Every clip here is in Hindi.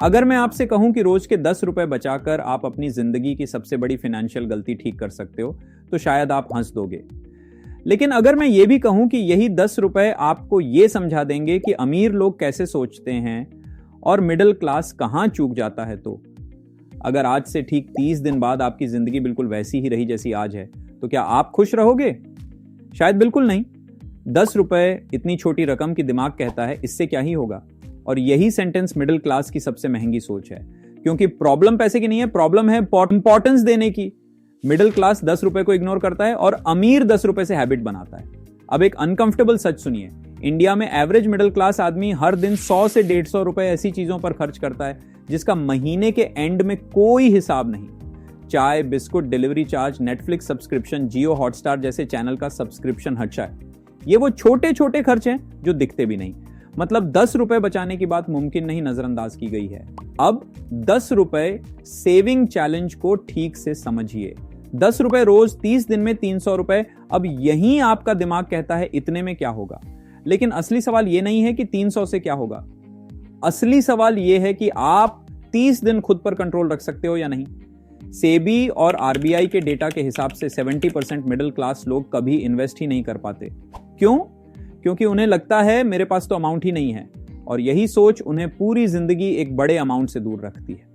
अगर मैं आपसे कहूं कि रोज के 10 रुपए बचाकर आप अपनी जिंदगी की सबसे बड़ी फाइनेंशियल गलती ठीक कर सकते हो, तो शायद आप हंस दोगे। लेकिन अगर मैं ये भी कहूं कि यही 10 रुपए आपको ये समझा देंगे कि अमीर लोग कैसे सोचते हैं और मिडिल क्लास कहां चूक जाता है, तो अगर आज से ठीक 30 दिन बाद आपकी जिंदगी बिल्कुल वैसी ही रही जैसी आज है, तो क्या आप खुश रहोगे? शायद बिल्कुल नहीं। 10 रुपए इतनी छोटी रकम की दिमाग कहता है इससे क्या ही होगा। और यही सेंटेंस मिडिल क्लास की सबसे महंगी सोच है, क्योंकि प्रॉब्लम पैसे की नहीं है, प्रॉब्लम है इंपॉर्टेंस देने की। मिडिल क्लास 10 रुपए को इग्नोर करता है और अमीर 10 रुपए से हैबिट बनाता है। अब एक अनकंफर्टेबल सच सुनिए, इंडिया में एवरेज मिडिल क्लास आदमी हर दिन 100 से 150 रुपए ऐसी चीजों पर खर्च करता है जिसका महीने के एंड में कोई हिसाब नहीं। चाय, biscuit, delivery charge, Netflix subscription, Jio Hotstar जैसे चैनल का सब्सक्रिप्शन हर्चा है। ये वो छोटे छोटे खर्च हैं जो दिखते भी नहीं। मतलब 10 रुपए बचाने की बात मुमकिन नहीं नजरअंदाज की गई है। अब 10 रुपए सेविंग चैलेंज को ठीक से समझिए। 10 रुपए रोज, 30 दिन में 300 रुपए। अब यहीं आपका दिमाग कहता है इतने में क्या होगा। लेकिन असली सवाल यह नहीं है कि 300 से क्या होगा। असली सवाल यह है कि आप 30 दिन खुद पर कंट्रोल रख सकते हो या नहीं। सेबी और आरबीआई के डेटा के हिसाब से 70% मिडिल क्लास लोग कभी इन्वेस्ट ही नहीं कर पाते। क्यों? क्योंकि उन्हें लगता है मेरे पास तो अमाउंट ही नहीं है, और यही सोच उन्हें पूरी जिंदगी एक बड़े अमाउंट से दूर रखती है।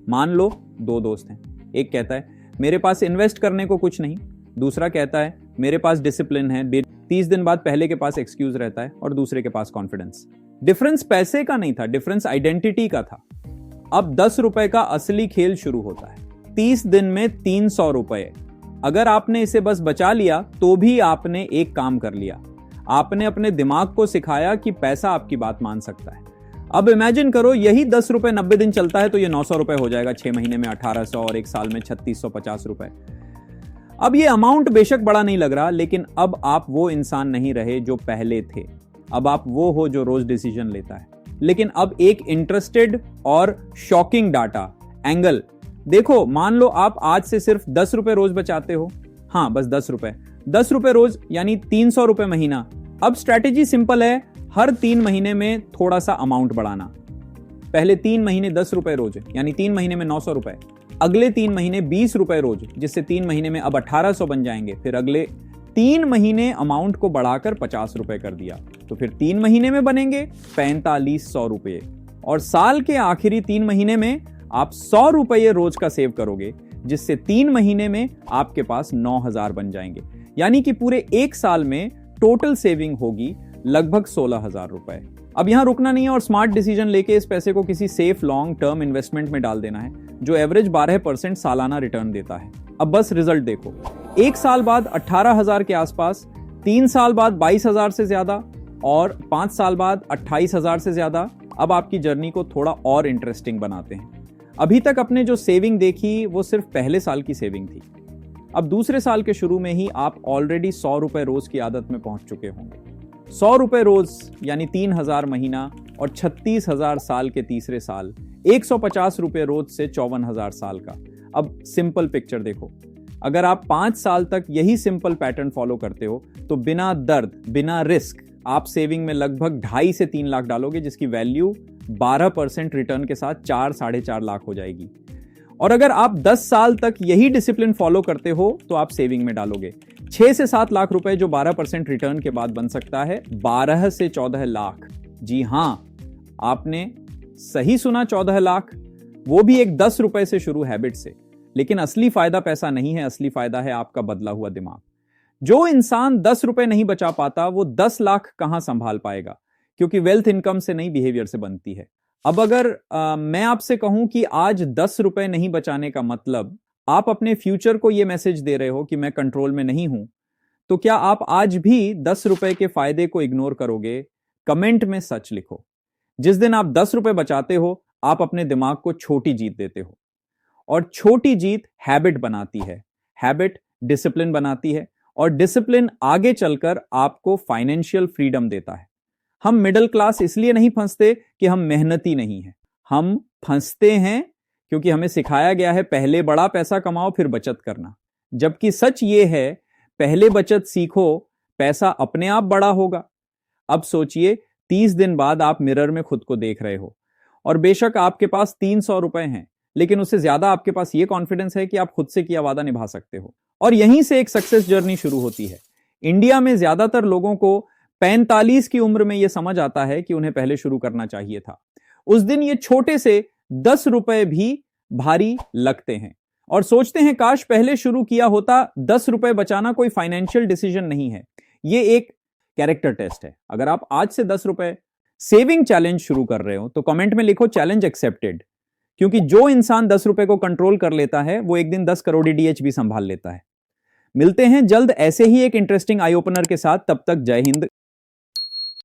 मान लो 2 दोस्त हैं, एक कहता है मेरे पास इन्वेस्ट करने को कुछ नहीं, दूसरा कहता है मेरे पास डिसिप्लिन है। 30 दिन बाद पहले के पास एक्सक्यूज रहता है और दूसरे के पास कॉन्फिडेंस। डिफरेंस पैसे का नहीं था, डिफरेंस आइडेंटिटी का था। अब 10 रुपए का असली खेल शुरू होता है। 30 दिन में 300 रुपए। अगर आपने इसे बस बचा लिया तो भी आपने एक काम कर लिया। आपने अपने दिमाग को सिखाया कि पैसा आपकी बात मान सकता है। अब इमेजिन करो यही 10 रुपए 90 दिन चलता है तो ये 900 रुपए हो जाएगा, 6 महीने में 1800 और 1 साल में 3650 रुपए। अब ये अमाउंट बेशक बड़ा नहीं लग रहा, लेकिन अब आप वो इंसान नहीं रहे जो पहले थे। अब आप वो हो जो रोज डिसीजन लेता है। लेकिन अब एक इंटरेस्टेड और शॉकिंग डाटा एंगल देखो। मान लो आप आज से सिर्फ 10 रुपए रोज बचाते हो। हाँ, बस 10 रुपए। 10 रुपए रोज यानी 300 रुपए महीना। अब स्ट्रैटेजी सिंपल है, हर 3 महीने में थोड़ा सा अमाउंट बढ़ाना। पहले 3 महीने 10 रुपए रोज यानी 3 महीने में 900 रुपए। अगले 3 महीने 20 रुपए रोज, जिससे 3 महीने में अब 1800 बन जाएंगे। फिर अगले 3 महीने अमाउंट को बढ़ाकर 50 रुपए कर दिया, तो फिर 3 महीने में बनेंगे 4500 रुपए। और साल के आखिरी 3 महीने में आप 100 रुपये रोज का सेव करोगे, जिससे 3 महीने में आपके पास 9000 बन जाएंगे। यानी कि पूरे 1 साल में टोटल सेविंग होगी लगभग 16000 रुपए। अब यहां रुकना नहीं है और स्मार्ट डिसीजन लेके इस पैसे को किसी सेफ लॉन्ग टर्म इन्वेस्टमेंट में डाल देना है, जो एवरेज 12% सालाना रिटर्न देता है। अब बस रिजल्ट देखो, 1 साल बाद 18000 के आसपास, 3 साल बाद 22000 से ज्यादा और 5 साल बाद 28000 से ज्यादा। अब आपकी जर्नी को थोड़ा और इंटरेस्टिंग बनाते हैं। अभी तक आपने जो सेविंग देखी वो सिर्फ पहले साल की सेविंग थी। अब दूसरे साल के शुरू में ही आप ऑलरेडी 100 रुपए रोज की आदत में पहुंच चुके होंगे। 100 रुपए रोज यानी 3000 महीना और 36000 साल के तीसरे साल, 150 रुपए रोज से 54000 साल का। अब सिंपल पिक्चर देखो, अगर आप 5 साल तक यही सिंपल पैटर्न फॉलो करते हो तो बिना दर्द, बिना रिस्क आप सेविंग में लगभग 2.5 से 3 लाख डालोगे, जिसकी वैल्यू 12% रिटर्न के साथ 4-4.5 लाख हो जाएगी। और अगर आप 10 साल तक यही डिसिप्लिन फॉलो करते हो तो आप सेविंग में डालोगे 6 से 7 लाख रुपए, जो 12% रिटर्न के बाद बन सकता है 12 से 14 लाख। जी हां, आपने सही सुना, 14 लाख। वो भी एक 10 रुपए से शुरू हैबिट से। लेकिन असली फायदा पैसा नहीं है, असली फायदा है आपका बदला हुआ दिमाग। जो इंसान 10 रुपए नहीं बचा पाता वो 10 लाख कहां संभाल पाएगा, क्योंकि वेल्थ इनकम से नहीं, बिहेवियर से बनती है। अब अगर मैं आपसे कहूं कि आज 10 रुपए नहीं बचाने का मतलब आप अपने फ्यूचर को यह मैसेज दे रहे हो कि मैं कंट्रोल में नहीं हूं, तो क्या आप आज भी 10 रुपए के फायदे को इग्नोर करोगे? कमेंट में सच लिखो। जिस दिन आप 10 रुपए बचाते हो, आप अपने दिमाग को छोटी जीत देते हो, और छोटी जीत हैबिट बनाती है, हैबिट डिसिप्लिन बनाती है, और डिसिप्लिन आगे चलकर आपको फाइनेंशियल फ्रीडम देता है। हम मिडिल क्लास इसलिए नहीं फंसते कि हम मेहनती नहीं हैं, हम फंसते हैं क्योंकि हमें सिखाया गया है पहले बड़ा पैसा कमाओ फिर बचत करना। जबकि सच ये है, पहले बचत सीखो, पैसा अपने आप बड़ा होगा। अब सोचिए, 30 दिन बाद आप मिरर में खुद को देख रहे हो और बेशक आपके पास 300 रुपए हैं, लेकिन उससे ज्यादा आपके पास यह कॉन्फिडेंस है कि आप खुद से किया वादा निभा सकते हो। और यहीं से एक सक्सेस जर्नी शुरू होती है। इंडिया में ज्यादातर लोगों को 45 की उम्र में यह समझ आता है कि उन्हें पहले शुरू करना चाहिए था। उस दिन ये छोटे से 10 रुपए भी भारी लगते हैं और सोचते हैं काश पहले शुरू किया होता। 10 रुपए बचाना कोई फाइनेंशियल डिसीजन नहीं है, ये एक कैरेक्टर टेस्ट है। अगर आप आज से 10 रुपए सेविंग चैलेंज शुरू कर रहे हो तो कमेंट में लिखो चैलेंज एक्सेप्टेड, क्योंकि जो इंसान 10 रुपए को कंट्रोल कर लेता है वो एक दिन 10 करोड़ डीएच भी संभाल लेता है। मिलते हैं जल्द ऐसे ही एक इंटरेस्टिंग आई ओपनर के साथ। तब तक जय हिंद।